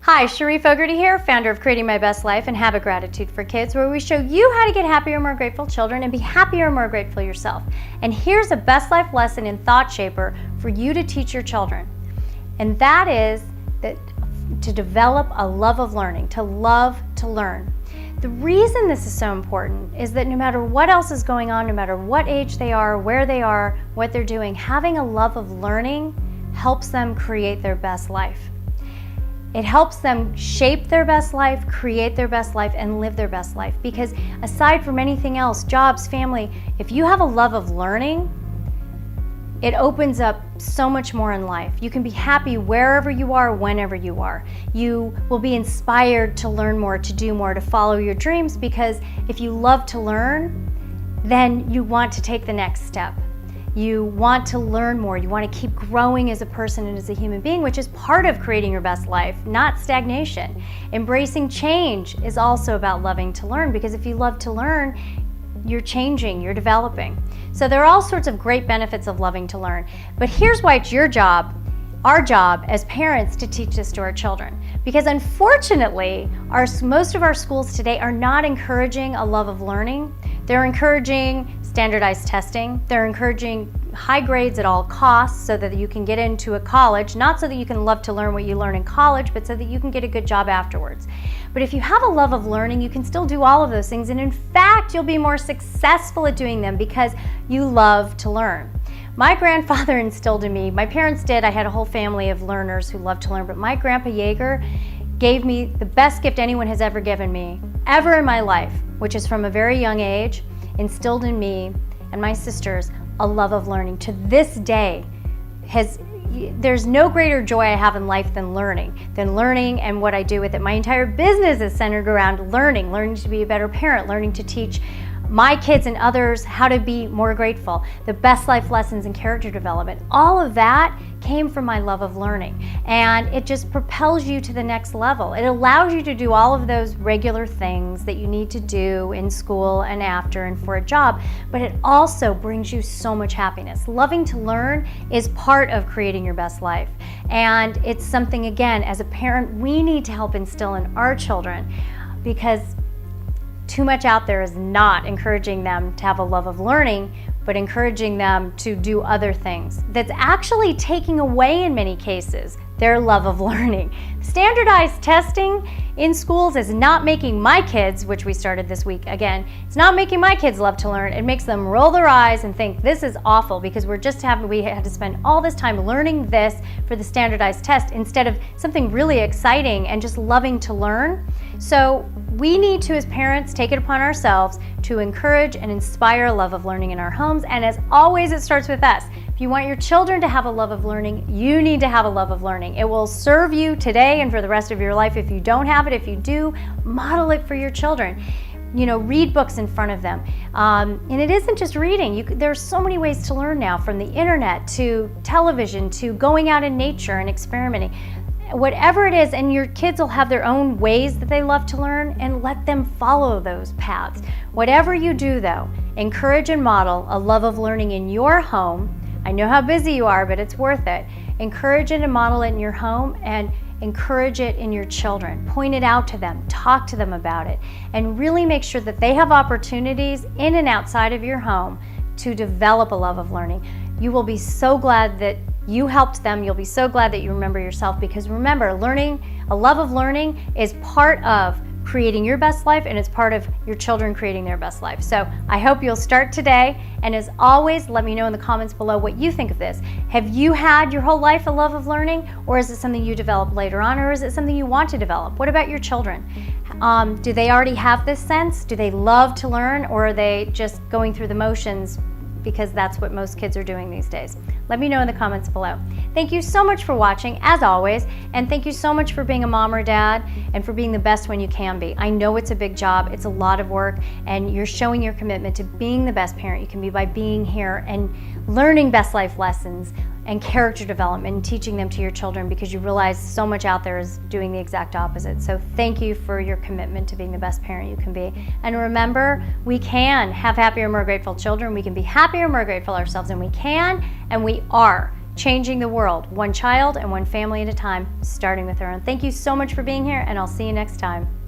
Hi, Cherie Fogarty here, founder of Creating My Best Life and Habit Gratitude for Kids, where we show you how to get happier, more grateful children and be happier, more grateful yourself. And here's a best life lesson and thought shaper for you to teach your children. And that is that to develop a love of learning, to love to learn. The reason this is so important is that no matter what else is going on, no matter what age they are, where they are, what they're doing, having a love of learning helps them create their best life. It helps them shape their best life, create their best life, and live their best life. Because aside from anything else, jobs, family, if you have a love of learning, it opens up so much more in life. You can be happy wherever you are, whenever you are. You will be inspired to learn more, to do more, to follow your dreams, because if you love to learn, then you want to take the next step. You want to learn more. You want to keep growing as a person and as a human being, which is part of creating your best life, not stagnation. Embracing change is also about loving to learn, because if you love to learn, you're changing, you're developing. So there are all sorts of great benefits of loving to learn. But here's why it's your job, our job as parents, to teach this to our children. Because unfortunately, most of our schools today are not encouraging a love of learning. They're encouraging standardized testing. They're encouraging high grades at all costs so that you can get into a college, not so that you can love to learn what you learn in college, but so that you can get a good job afterwards. But if you have a love of learning, you can still do all of those things. And in fact, you'll be more successful at doing them because you love to learn. My grandfather instilled in me, my parents did, I had a whole family of learners who loved to learn, but my Grandpa Yeager gave me the best gift anyone has ever given me, ever in my life, which is from a very young age, instilled in me and my sisters a love of learning. To this day, there's no greater joy I have in life than learning and what I do with it. My entire business is centered around learning to be a better parent, learning to teach my kids and others how to be more grateful, the best life lessons and character development. All of that came from my love of learning, and it just propels you to the next level. It allows you to do all of those regular things that you need to do in school and after and for a job, but it also brings you so much happiness. Loving to learn is part of creating your best life, and it's something, again, as a parent, we need to help instill in our children, because too much out there is not encouraging them to have a love of learning, but encouraging them to do other things. That's actually taking away, in many cases, their love of learning. Standardized testing in schools is not making my kids, which we started this week again, it's not making my kids love to learn. It makes them roll their eyes and think this is awful, because we had to spend all this time learning this for the standardized test instead of something really exciting and just loving to learn. So we need to, as parents, take it upon ourselves to encourage and inspire a love of learning in our homes. And as always, it starts with us. If you want your children to have a love of learning, you need to have a love of learning. It will serve you today and for the rest of your life if you don't have it. If you do, model it for your children. Read books in front of them. And it isn't just reading. There's so many ways to learn now, from the internet to television to going out in nature and experimenting. Whatever it is, and your kids will have their own ways that they love to learn, and let them follow those paths. Whatever you do, though, encourage and model a love of learning in your home. I know how busy you are, but it's worth it. Encourage it and model it in your home, and encourage it in your children. Point it out to them, talk to them about it, and really make sure that they have opportunities in and outside of your home to develop a love of learning. You will be so glad that you helped them. You'll be so glad that you remember yourself, because remember, a love of learning is part of creating your best life, and it's part of your children creating their best life. So I hope you'll start today. And as always, let me know in the comments below what you think of this. Have you had your whole life a love of learning, or is it something you develop later on, or is it something you want to develop? What about your children? Do they already have this sense? Do they love to learn, or are they just going through the motions because that's what most kids are doing these days? Let me know in the comments below. Thank you so much for watching, as always, and thank you so much for being a mom or dad and for being the best one you can be. I know it's a big job, it's a lot of work, and you're showing your commitment to being the best parent you can be by being here and learning best life lessons and character development and teaching them to your children, because you realize so much out there is doing the exact opposite. So thank you for your commitment to being the best parent you can be. And remember, we can have happier, more grateful children. We can be happier, more grateful ourselves, and we can and we are changing the world, one child and one family at a time, starting with our own. Thank you so much for being here, and I'll see you next time.